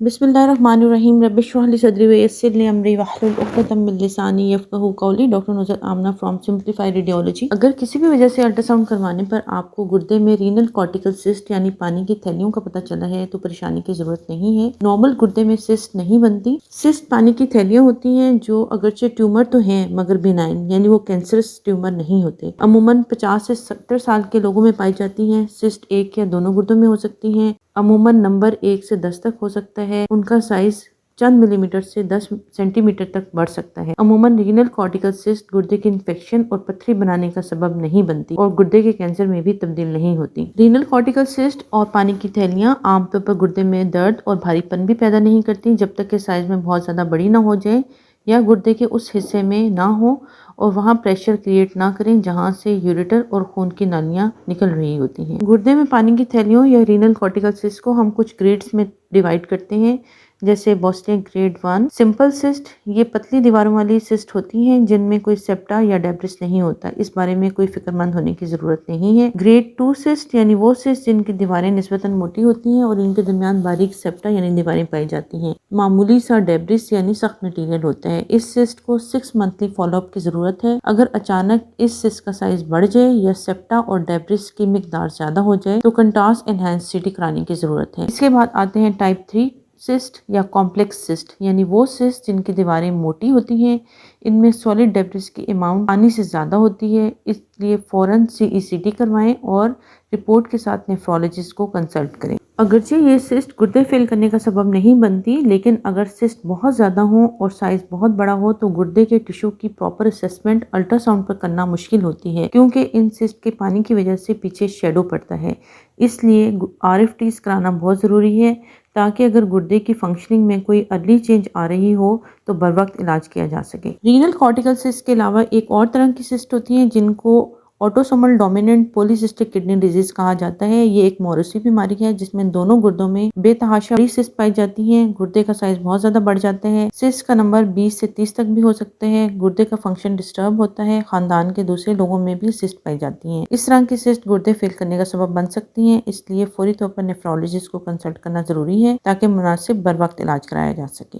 बिस्मिल्लाहिर्रहमानिर्रहीम रब्बि इश्रह ली सदरी वयस्सिर ली अमरी वहलुल उक़दतम मिन लिसानी यफ़क़हू क़ौली। Doctor Nuzhat Amna from simplified radiology. अगर किसी भी वजह से अल्ट्रासाउंड करवाने पर आपको गुर्दे में रीनल कॉर्टिकल सिस्ट यानी पानी की थैलियों का पता चला है तो परेशानी की जरूरत नहीं है। नॉर्मल गुर्दे में सिस्ट नहीं बनती। सिस्ट पानी की थैलियाँ होती हैं जो अगरचे ट्यूमर तो हैं मगर बिनाइन यानी वो कैंसरस ट्यूमर नहीं होते। अमूमन 50 से 70 साल के लोगों में पाई जाती हैं। सिस्ट एक या दोनों गुर्दों में हो सकती हैं। अमूमन नंबर 1 से 10 तक हो सकता है। उनका साइज चंद मिलीमीटर से 10 सेंटीमीटर तक बढ़ सकता है। अमूमन रीनल कॉर्टिकल सिस्ट गुर्दे की इन्फेक्शन और पथरी बनाने का सबब नहीं बनती और गुर्दे के कैंसर में भी तब्दील नहीं होती। रीनल कॉर्टिकल सिस्ट और पानी की थैलियाँ आमतौर पर गुर्दे में दर्द और भारीपन भी पैदा नहीं करती जब तक कि साइज में बहुत ज़्यादा बड़ी ना हो जाए या गुर्दे के उस हिस्से में ना हो और वहाँ प्रेशर क्रिएट ना करें जहाँ से यूरेटर और खून की नालियाँ निकल रही होती हैं। गुर्दे में पानी की थैलियों या रीनल कॉर्टिकल सिस्ट को हम कुछ ग्रेड्स में डिवाइड करते हैं, जैसे बोस्निया ग्रेड 1 सिंपल सिस्ट। ये पतली दीवारों वाली सिस्ट होती हैं जिनमें कोई सेप्टा या डेब्रिस नहीं होता। इस बारे में कोई फिक्रमंद होने की जरूरत नहीं है। ग्रेड 2 सिस्ट यानी वो सिस्ट जिनकी दीवारें निस्बतन मोटी होती हैं और इनके दरमियान बारीक सेप्टा यानी दीवारें पाई जाती हैं। मामूली सा डेब्रिस यानी सख्त मटेरियल होता है। इस सिस्ट को 6 मंथली फॉलोअप की जरूरत है। अगर अचानक इस सिस्ट का साइज बढ़ जाए या सेप्टा और डेब्रिस की मिकदार ज्यादा हो जाए तो कंट्रास्ट एनहांस सीटी कराने की जरूरत है। इसके बाद आते हैं टाइप 3 सिस्ट या कॉम्प्लेक्स सिस्ट यानी वो सिस्ट जिनकी दीवारें मोटी होती हैं। इनमें सॉलिड डेब्रिस की अमाउंट पानी से ज़्यादा होती है, इसलिए फ़ौरन CECT करवाएं और रिपोर्ट के साथ नेफ्रोलॉजिस्ट को कंसल्ट करें। अगरचे ये सिस्ट गुर्दे फेल करने का सबब नहीं बनती, लेकिन अगर सिस्ट बहुत ज़्यादा हो और साइज़ बहुत बड़ा हो तो गुर्दे के टिश्यू की प्रॉपर असेसमेंट अल्ट्रासाउंड पर करना मुश्किल होती है क्योंकि इन सिस्ट के पानी की वजह से पीछे शेडो पड़ता है। इसलिए RFTs कराना बहुत ज़रूरी है ताकि अगर गुर्दे की फंक्शनिंग में कोई अर्ली चेंज आ रही हो तो बर वक्त इलाज किया जा सके। रीनल कॉर्टिकल सिस्ट के अलावा एक और तरह की सिस्ट होती हैं जिनको autosomal dominant polycystic kidney disease कहा जाता है। ये एक मौरूसी बीमारी है जिसमें दोनों गुर्दों में बेतहाशा बड़ी सिस्ट पाई जाती हैं। गुर्दे का साइज बहुत ज्यादा बढ़ जाता है। सिस्ट का नंबर 20 से 30 तक भी हो सकते हैं। गुर्दे का फंक्शन डिस्टर्ब होता है। खानदान के दूसरे लोगों में भी सिस्ट पाई जाती हैं। इस तरह की सिस्ट गुर्दे फेल करने का सबब बन सकती हैं, इसलिए फौरी तौर पर नेफ्रोलॉजिस्ट को कंसल्ट करना जरूरी है ताकि मुनासिब बर वक्त इलाज कराया जा सके।